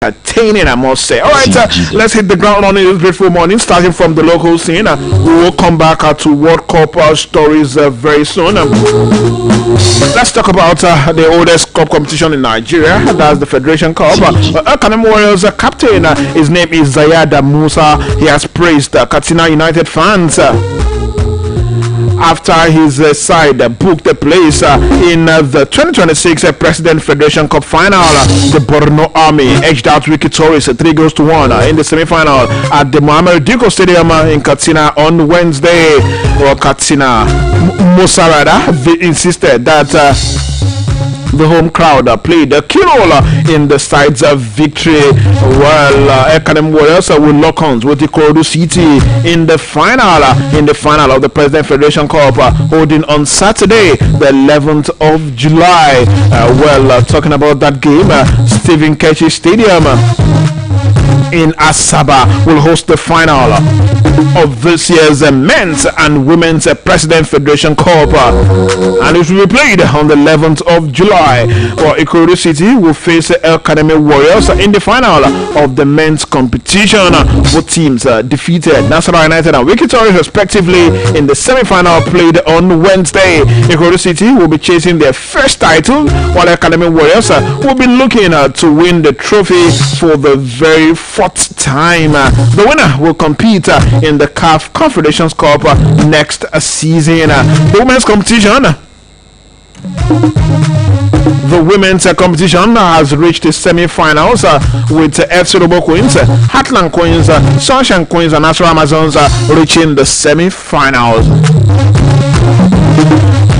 entertaining, I must say. All right, let's hit the ground on this beautiful morning, starting from the local scene. We will come back to World Cup stories very soon. Let's talk about the oldest cup competition in Nigeria. That's the Federation Cup. Elkanem Warriors captain, his name is Zayada Musa. He has praised Katsina United fans after his side booked a place in the 2026 President Federation Cup final. The Borno Army edged out Wiki Tourist 3-1 in the semi-final at the Mohammed Diko Stadium in Katsina on Wednesday. Katsina Musa insisted that the home crowd played a key role in the side's victory, while Elkanem Warriors will lock horns with the Ikorodu City in the final of the President Federation Cup holding on Saturday, the 11th of July. Talking about that game, Stephen Keshi Stadium in Asaba will host the final of this year's men's and women's President Federation Cup, and it will be played on the 11th of July. Ikorodu City will face Elkanem Warriors in the final of the men's competition. Both teams defeated Nasarawa United and Wiki Tourist respectively in the semi-final played on Wednesday. Ikorodu City will be chasing their first title, while Elkanem Warriors will be looking to win the trophy for the very fourth time. The winner will compete in the CAF Confederations Cup next season. The women's competition has reached the semi-finals with FC Robo Queens, Heartland Queens, Sunshine Queens, and Nasarawa Amazons reaching the semi-finals.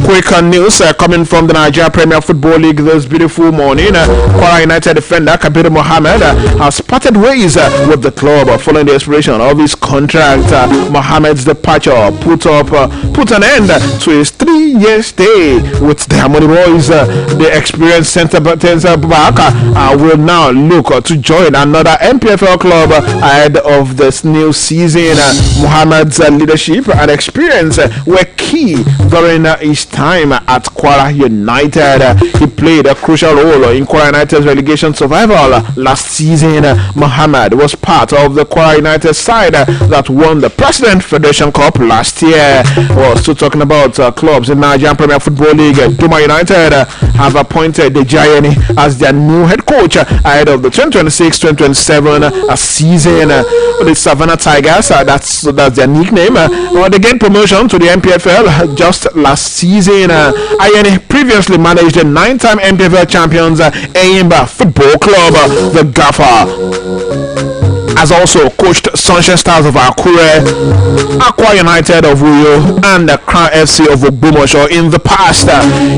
Quick news coming from the Nigeria Premier Football League this beautiful morning. Kwara United defender Kabir Mohammed has parted ways with the club following the expiration of his contract. Mohammed's departure put an end to his 3-year stay with the Harmony Boys. The experienced centre back will now look to join another MPFL club ahead of this new season. Mohammed's leadership and experience were key during his time at Kwara United. He played a crucial role in Kwara United's relegation survival last season. Mohammed was part of the Kwara United side that won the President Federation Cup last year. We're still talking about clubs in Nigerian Premier Football League. Duma United have appointed the Giant as their new head coach ahead of the 2026-2027 season. The Savannah Tigers, that's their nickname. They gained promotion to the MPFL just last season. Ayeni previously managed the 9-time MPFL champions Eyimba Football Club. The Gaffer has also coached Sunshine Stars of Akure, Aqua United of Uyo, and the Crown FC of Ogbomoso in the past.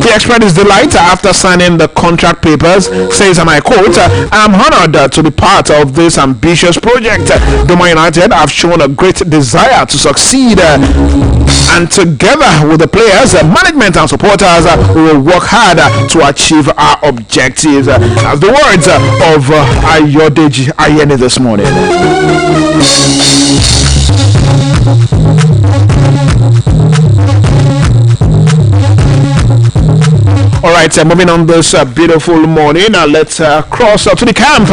He expressed his delight after signing the contract papers. Says, and I quote, "I'm honored to be part of this ambitious project. Doma United have shown a great desire to succeed, and together with the players, management and supporters, we will work hard to achieve our objectives." As the words of Ayodeji Ayeni this morning. Alright, moving on this beautiful morning, let's cross up to the camp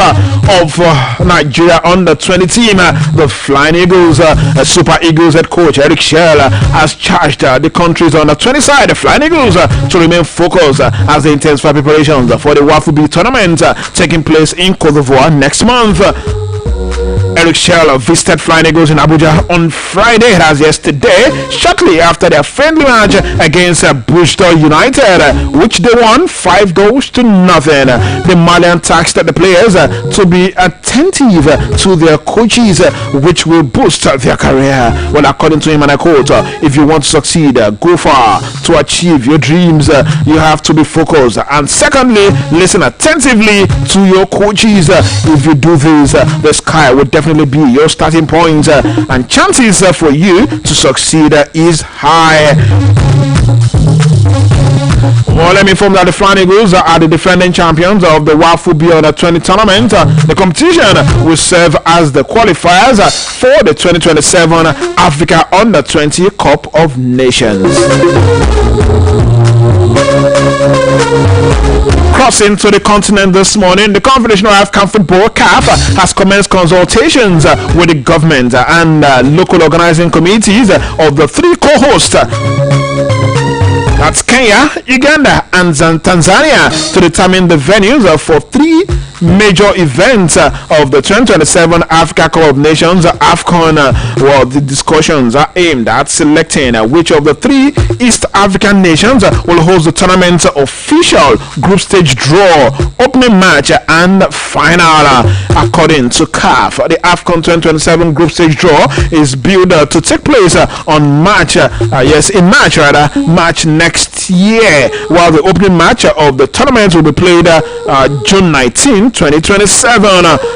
of Nigeria under-20 team. The Flying Eagles, Super Eagles head coach Eric Shell has charged the country's under-20 side, the Flying Eagles, to remain focused as they intensify preparations for the WAFU B tournament taking place in Cote d'Ivoire next month. Eric Shell visited Flying Eagles in Abuja on Friday, as yesterday, shortly after their friendly match against Bristol United, which they won 5-0. The Malian tasked the players to be attentive to their coaches, which will boost their career. Well, according to him, and I quote, "If you want to succeed, go far. To achieve your dreams, you have to be focused. And secondly, listen attentively to your coaches. If you do this, the sky will definitely be your starting point, and chances for you to succeed is high." Well, let me inform that the Flying Eagles are the defending champions of the WAFU B Under-20 tournament. The competition will serve as the qualifiers for the 2027 Africa Under-20 Cup of Nations. Crossing to the continent this morning, the Confederation of African Football (CAF) has commenced consultations with the government and local organizing committees of the three co-hosts. That's Kenya, Uganda, and Tanzania to determine the venues for three major events of the 2027 Africa Cup of Nations AFCON. Well, the discussions are aimed at selecting which of the three East African nations will host the tournament's official group stage draw, opening match, and final. According to CAF, the AFCON 2027 group stage draw is billed to take place on March next year, while the opening match of the tournament will be played June 19, 2027.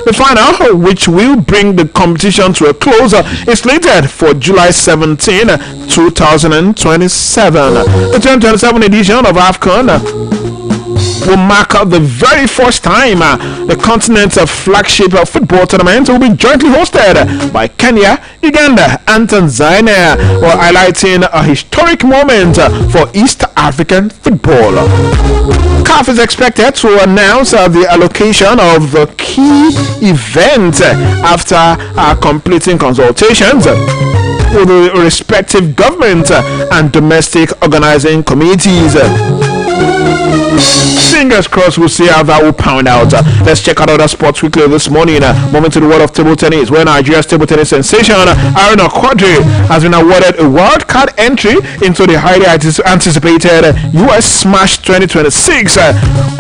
The final, which will bring the competition to a close, is slated for July 17, 2027. The 2027 edition of AFCON will mark the very first time the continent's flagship football tournament will be jointly hosted by Kenya, Uganda, and Tanzania, while highlighting a historic moment for East African football. CAF is expected to announce the allocation of the key event after completing consultations with the respective government and domestic organizing committees. Fingers crossed, we'll see how that will pound out. Let's check out other sports quickly this morning. Moving to the world of table tennis, where Nigeria's table tennis sensation Aruna Quadri has been awarded a wild card entry into the highly anticipated US Smash 2026,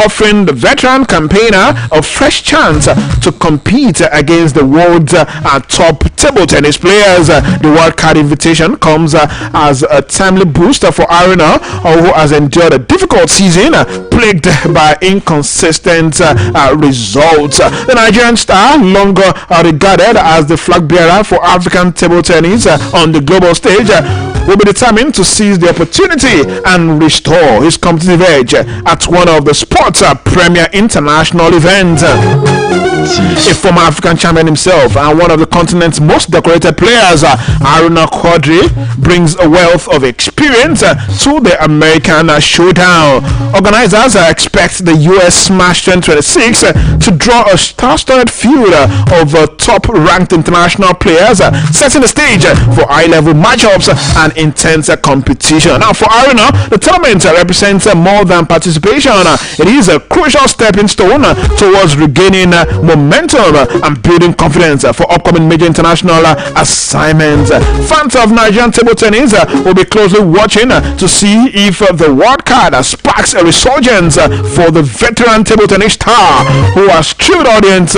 offering the veteran campaigner a fresh chance to compete against the world's top table tennis players. The wild card invitation comes as a timely booster for Aruna, who has endured a difficult season plagued by inconsistent results. The Nigerian star, longer regarded as the flag bearer for African table tennis on the global stage, will be determined to seize the opportunity and restore his competitive edge at one of the sport's premier international events. A former African champion himself and one of the continent's most decorated players, Aruna Quadri brings a wealth of experience to the American showdown. Organizers expect the US Smash 2026 to draw a star-studded field of top-ranked international players, setting the stage for high-level matchups and intense competition. Now, for Aruna, the tournament represents more than participation. It is a crucial stepping stone towards regaining momentum and building confidence for upcoming major international assignments. Fans of Nigerian table tennis will be closely watching to see if the wild card sparks a resurgence for the veteran table tennis star, who has thrilled audience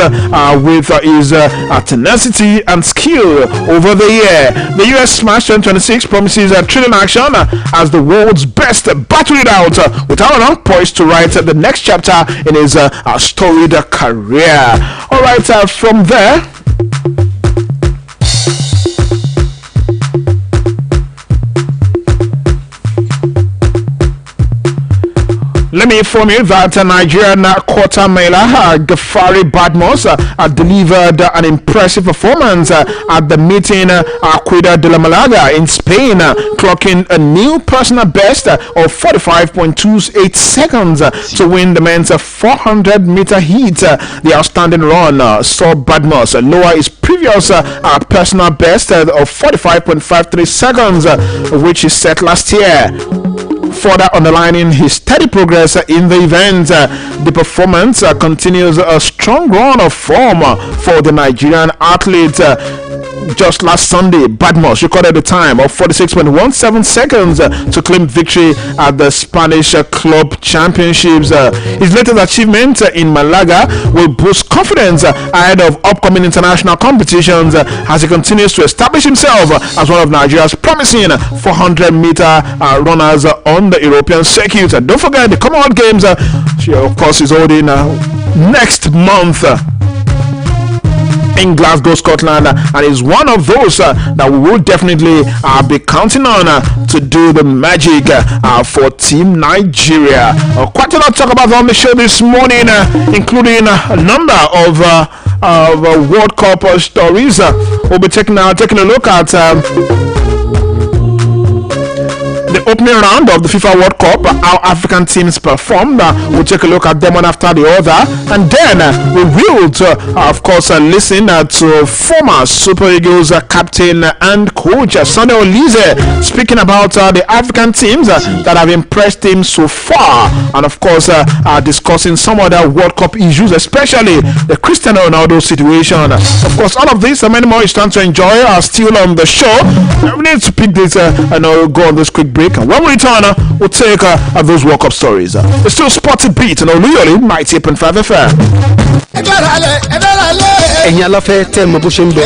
with his tenacity and skill over the year. The US Smash 2026 promises thrilling action as the world's best battle it out, with Aruna poised to write the next chapter in his storied career. All right, from there, let me inform you that Nigerian quarter miler Gafari Badmos delivered an impressive performance at the meeting Cuida de la Malaga in Spain, clocking a new personal best of 45.28 seconds to win the men's 400-meter heat. The outstanding run saw Badmos lower his previous personal best of 45.53 seconds, which he set last year, further underlining his steady progress in the event. The performance continues a strong run of form for the Nigerian athlete. Just last Sunday, Badmos recorded a time of 46.17 seconds to claim victory at the Spanish Club Championships. His latest achievement in Malaga will boost confidence ahead of upcoming international competitions as he continues to establish himself as one of Nigeria's promising 400-meter runners on the European circuit. Don't forget the Commonwealth Games, of course, is holding next month in Glasgow, Scotland, and is one of those that we will definitely be counting on to do the magic for Team Nigeria. Quite a lot to talk about on the show this morning, including a number of World Cup stories. We'll be taking a look at the opening round of the FIFA World Cup, how African teams performed. We'll take a look at them one after the other, and then we will, of course, listen to former Super Eagles captain and coach Sonny Olize speaking about the African teams that have impressed him so far, and of course, discussing some other World Cup issues, especially the Cristiano Ronaldo situation. Of course, all of this and many more is time to enjoy are still on the show. We need to pick this and go on this quick break. And when we return, we'll take those World Cup stories. It's still Spotted Beat and Oluyole 90.5 FM. ẹ̀yin aláfẹ́ tẹ́ mọ bó ṣe ń lọ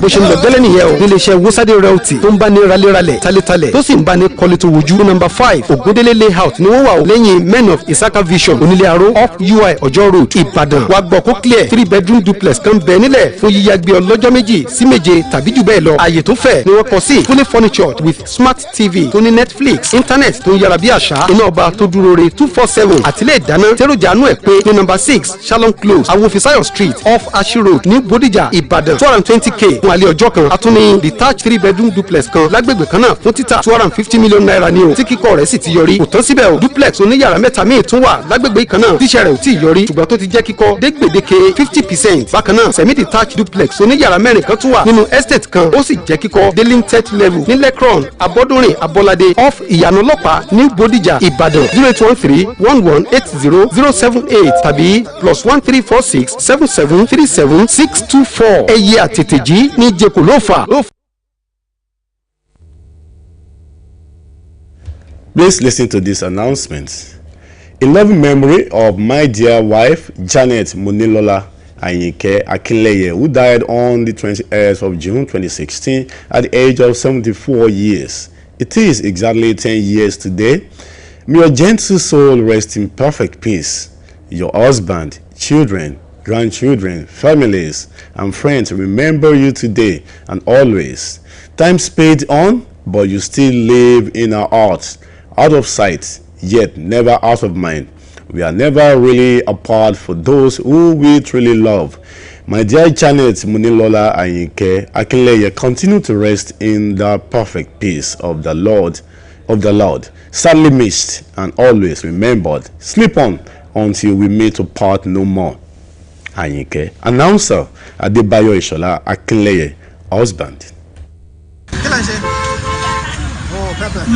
bó ṣe ń lọ gẹ́lẹ́ nìyẹn o nílé iṣẹ́ Wosade Realty tó ń bá ní raléralẹ̀ tálẹ́tálẹ̀ tó sì ń bá ní kọ́lé tó wojú ní number 5 Ògúndélé layout ni wọ́n wà o lẹ́yìn Men of Isaka Vision onílé aró off UI Ọjọ́ road Ìbàdàn wàá gbọ́ kó clear 3 bedroom duplex kan bẹ́ẹ̀ nílẹ̀ fún yíyá gbé ọlọ́jọ́ méjì sí méje tàbí jù bẹ́ẹ̀ lọ ààyè tó fẹ̀ ni wọ́n kọ́ sí fully furnitured with smart TV tó ní Netflix internet tó ń yára bí àṣà iná ọba tó dúró re 247 àtìlẹ́ ìdáná tẹ́rọ̀jà àánú ẹ̀ pé ní number 6 Shalom Close Awofisayo Street off Ashi Road ní Bódìjà Ìbàdàn 220k fún alẹ́ ọjọ́ kan àtúní detached 3 bedroom duplex kan lágbègbè kan náà fún títà 250 million naira ní o tí kíkọ́ rẹ̀ sì ti yọrí kò tán síbẹ̀ o duplex oníyàrá mẹ́ta míì tún wà lágbègbè kan náà tíṣẹ́ rẹ̀ ò tí ì yọrí ṣùgbọ́n tó ti jẹ́ kíkọ́ dé gbèdéke 50%. bákan náà semi detached duplex oníyàrá mẹ́rin kan tún wà nínú estate kan ó sì jẹ́ kíkọ́ dé linted level ní Lekron Abọ́dúnrìn Abọ́ládé off Ìyànà Ọlọ́pàá ní Bódìjà Ìbàdàn 08131180078 tàbí +1346 7737 624. ẹyẹ àtètèjí ní jẹ́kọ̀ ló fà. Please listen to this announcement. In loving memory of my dear wife, Janet Munilola Ayinke Akinleye, who died on the 28th of June 2016 at the age of 74 years. It is exactly 10 years today. May your gentle soul rest in perfect peace. Your husband, children, grandchildren, families, and friends remember you today and always. Time sped on, but you still live in our hearts, out of sight, yet never out of mind. We are never really apart for those who we truly love. My dear Janet Munilola Ayinke Akinleye, continue to rest in the perfect peace of the Lord, sadly missed and always remembered. Sleep on until we meet to part no more. Ayinke, announcer Adebayo Ishola Akinleye, husband.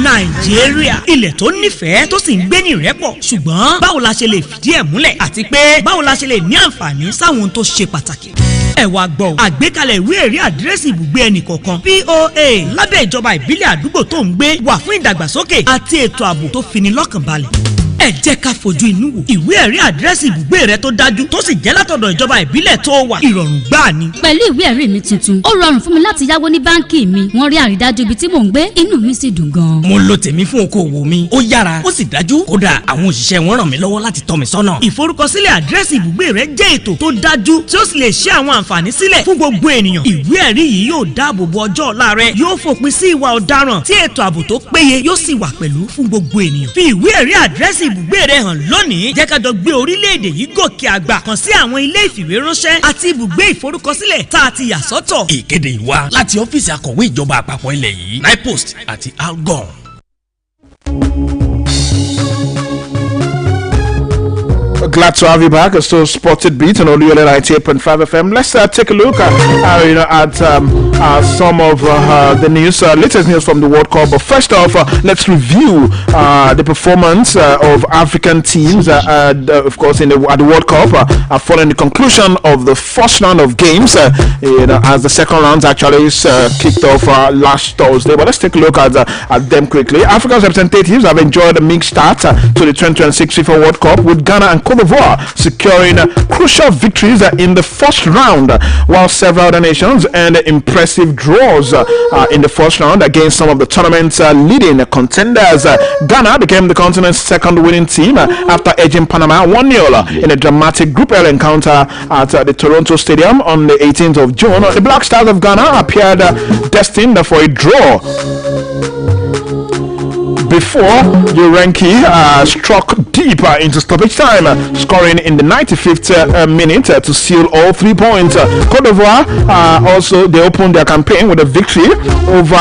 Nàìjíríà ilẹ̀ tó nífẹ̀ẹ́ tó sì ń gbé ní ìrẹ́pọ̀ ṣùgbọ́n báwo la ṣe lè fìdí ẹ̀ múlẹ̀ àti pé báwo la ṣe lè ní àǹfààní sáwọn tó ṣe pàtàkì. ẹ wá gbọ́ àgbékalẹ̀ ìwé ẹ̀rí àdírẹ́sì ibùgbé ẹnìkọ̀ọ̀kan POA lábẹ́ ìjọba ìbílẹ̀ àdúgbò tó ń gbé wà fún ìdàgbàsókè àti ètò ààbò tó fini lọ́kàn balẹ̀. ẹ jẹ́ ká fojú inú wò ìwé ẹ̀rí àdírẹ́sì ibùgbé rẹ tó dájú tó sì jẹ́ látọ̀dọ̀ ìjọba ìbílẹ̀ tó wà ìrọ̀rùn gbáà ni. pẹ̀lú ìwé ẹ̀rí mi tuntun ó rọrùn fún mi láti yáwó ní báńkì mi wọ́n rí àrídájú ibi tí mò ń gbé inú mi sì dùn gan. mo lo tèmi fún okòwò mi ó yára ó sì dájú kódà àwọn òṣìṣẹ́ wọn ràn mí lọ́wọ́ láti tọ́ mi sọ́nà. ìforúkọsílẹ̀ àdírẹ́sì ibùgbé rẹ jẹ́ ètò tó dájú tí ó sì lè ṣe àwọn àǹfààní sílẹ̀ fún gbogbo ènìyàn. ìwé ẹ̀rí yìí yóò dáàbò bo ọjọ́ ọ̀la rẹ yóò fòpin sí ìwà ọ̀daràn tí ètò ààbò tó péye yóò sì wà pẹ̀lú fún gbogbo ènìyàn. fi ìwé ẹ̀rí àdírẹ́sì ibùgbé rẹ hàn lónìí jẹ́ ká jọ gbé orílẹ̀-èdè yìí gòkè àgbà kàn sí àwọn ilé ìfìwéránṣẹ́ àti ibùgbé ìforúkọsílẹ̀ tá a ti yà sọ́tọ̀. ìkéde ìwà láti ọ́fíìsì akọ̀wé ìjọba àpapọ̀ ilẹ̀ yìí NIPOST àti ALGON. Glad to have you back. It's still Spotted Beat on Oluyole 98.5 FM. Let's take a look at some of the news, latest news from the World Cup. But first off, let's review the performance of African teams, of course, at the World Cup, following the conclusion of the first round of games, as the second round actually kicked off last Thursday. But let's take a look at them quickly. Africa's representatives have enjoyed a mixed start to the 2026 FIFA World Cup, with Ghana and Cote d'Ivoire securing crucial victories in the first round, while several other nations earned impressive draws in the first round against some of the tournament's leading contenders. Ghana became the continent's second winning team after edging Panama 1-0 in a dramatic Group L encounter at the Toronto Stadium on the 18th of June. The Black Stars of Ghana appeared destined for a draw before Urenki struck deep into stoppage time, scoring in the 95th minute to seal all 3 points. Cote d'Ivoire also they opened their campaign with a victory over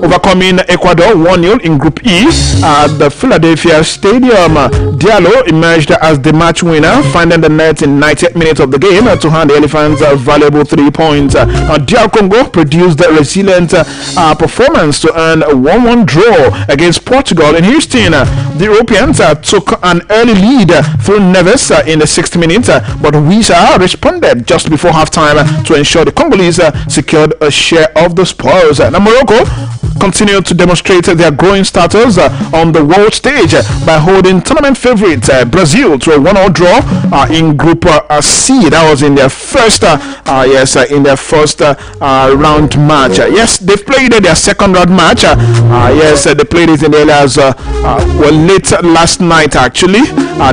overcoming Ecuador 1-0 in Group E at the Philadelphia Stadium. Diallo emerged as the match winner, finding the net in 90th minute of the game to hand the Elephants a valuable 3 points. DR Congo produced a resilient performance to earn a 1-1 draw against Portugal in Houston. The Europeans took an early lead through Neves in the 6th minute, but Wisa responded just before halftime to ensure the Congolese secured a share of the spoils. Now Morocco continued to demonstrate their growing status on the world stage by holding tournament favorite Brazil to a 1-1 draw in Group C. That was in their first round match. Yes, they played their second round match. They played it in the areas late last night actually.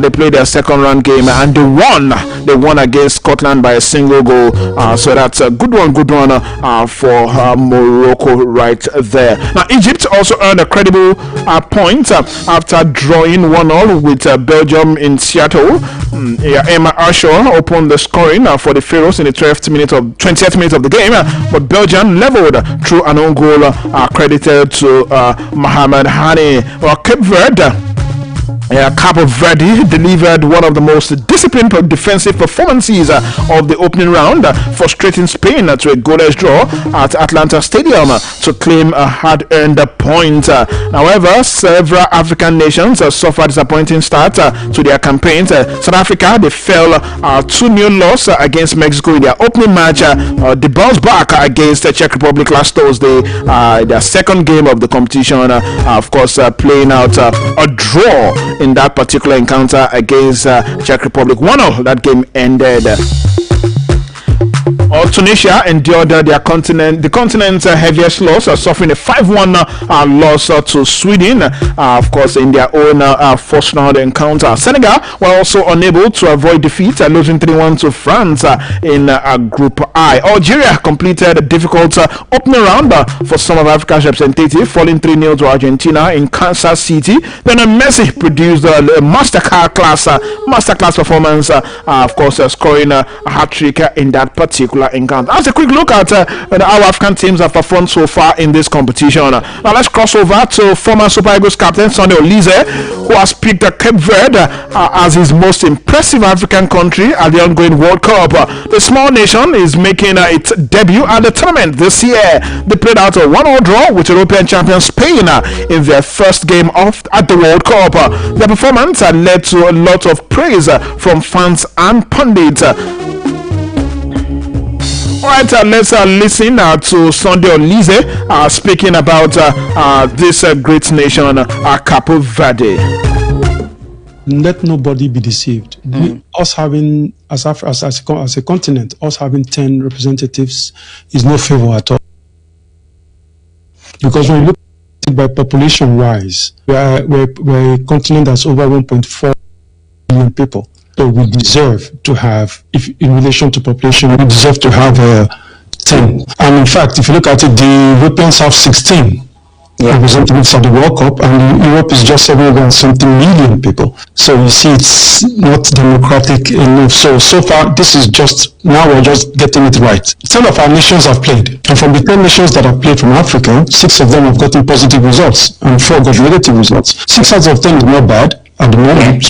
They played their second round game and they won against Scotland by a single goal. So that's a good one for Morocco right there. Now Egypt also earned a credible point after drawing 1-1 with Belgium in Seattle. Emma Ashaw opened the scoring for the Pharaohs in the 20th minute of the game, but Belgium leveled through an own goal credited to Mohamed Hani. Cabo Verde delivered one of the most disciplined defensive performances of the opening round, frustrating Spain to a goalless draw at Atlanta Stadium to claim a hard-earned point. However, several African nations suffered a disappointing start to their campaigns. South Africa, they fell 2-0 loss against Mexico in their opening match. They bounced back against the Czech Republic last Thursday, their second game of the competition, of course playing out a draw in that particular encounter against Czech Republic. 1-0 that game ended. Tunisia endured the continent's heaviest loss, suffering a 5-1 loss to Sweden, of course, in their own first round encounter. Senegal were also unable to avoid defeat, losing 3-1 to France in Group I. Algeria completed a difficult opening round for some of Africa's representatives, falling 3-0 to Argentina in Kansas City. Then Messi produced a masterclass performance, of course, scoring a hat-trick in that particular encounter. That's a quick look at how African teams have performed so far in this competition. Now let's cross over to former Super Eagles captain Sunday Oluyole, who has picked Cape Verde as his most impressive African country at the ongoing World Cup. The small nation is making its debut at the tournament this year. They played out a 1-1 draw with European champion Spain in their first game at the World Cup. Their performance led to a lot of praise from fans and pundits. Alright, let's listen to Sunday Oluyole speaking about this great nation, Cape Verde. Let nobody be deceived. Us having, as a continent, us having 10 representatives is no favor at all. Because when you look at it by population-wise, we're a continent that's over 1.4 million people. So we deserve to have, if in relation to population, we deserve to have 10. And in fact, if you look at it, the Europeans have 16 representatives at the World Cup, and Europe is just 700-something million people. So you see, it's not democratic enough. So far, this is now we're just getting it right. 10 of our nations have played. And from the 10 nations that have played from Africa, 6 of them have gotten positive results, and 4 got negative results. 6 out of 10 is not bad at the moment.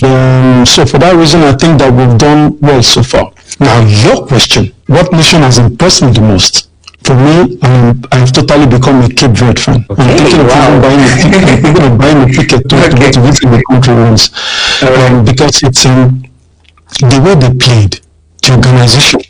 So for that reason, I think that we've done well so far. Now, your question, what nation has impressed me the most? For me, I've totally become a Cape Verde fan. Okay. I'm thinking of buying a ticket to go to visit the country once. Because it's the way they played, the organization,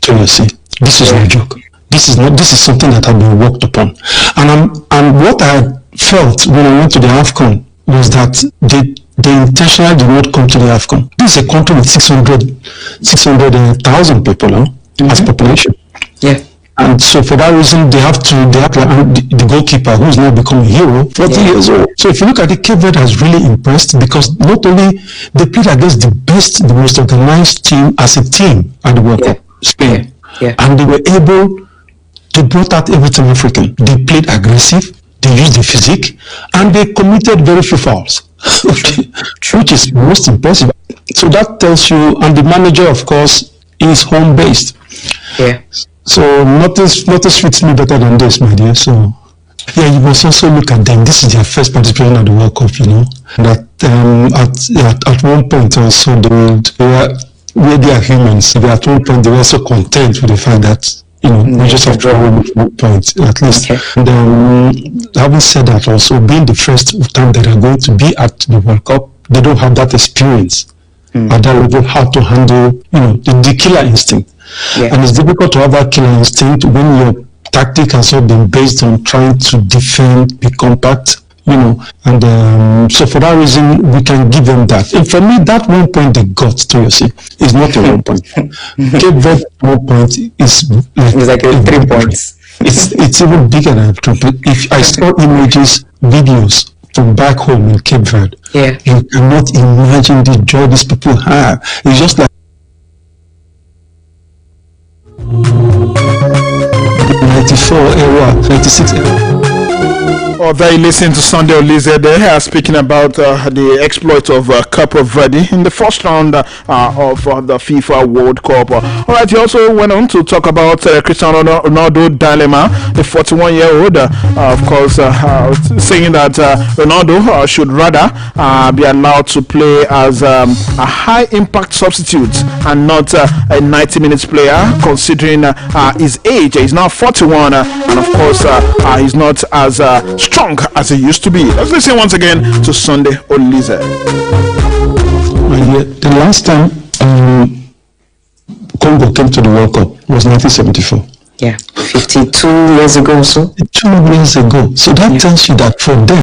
this is no joke. This is something that had been worked upon. And what I felt when I went to the AFCON was that they intentionally did not come to the AFCON. This is a country with 600,000 people as population. Yeah. And so for that reason, they have the goalkeeper, who's now become a hero, 40 years old. So if you look at it, Cape Verde has really impressed, because not only they played against the most organized team as a team at the World Cup, Spain. Yeah. And they brought out everything African. They played aggressive, they used the physique, and they committed very few fouls, which is most impressive. So that tells you, and the manager, of course, is home-based. Yeah. So nothing fits me better than this, my dear. So Yeah, you must also look at them. This is their first participation at the World Cup, That at one point also where they are humans, at one point they were also content with the fact that we just have to win with 1 point at least. Okay. And having said that, also being the first time that are going to be at the World Cup, they don't have that experience at that level, how to handle the killer instinct. Yeah. And it's difficult to have that killer instinct when your tactic has all been based on trying to defend, be compact, and so for that reason we can give them that. And for me, that 1 point they got to is not a 1 point. Cape Verde 1 point is like 3 points. It's even bigger than 3 points. If I saw images, videos from back home in Cape Verde, you cannot imagine the joy these people have. It's just like 94 era, 96 era. Oh, there you listen to Sunday Oluyole there, speaking about the exploit of Cape Verde in the first round of the FIFA World Cup. All right, he also went on to talk about Cristiano Ronaldo dilemma, the 41-year-old, of course, saying that Ronaldo should rather be allowed to play as a high-impact substitute and not a 90 minutes player, considering his age. He's now 41, and of course, he's not as strong as he used to be. Let's listen once again to Sunday Oluyole. The last time Congo came to the World Cup was 1974. Yeah, 52 years ago or so. 2 years ago. So that tells you that for them,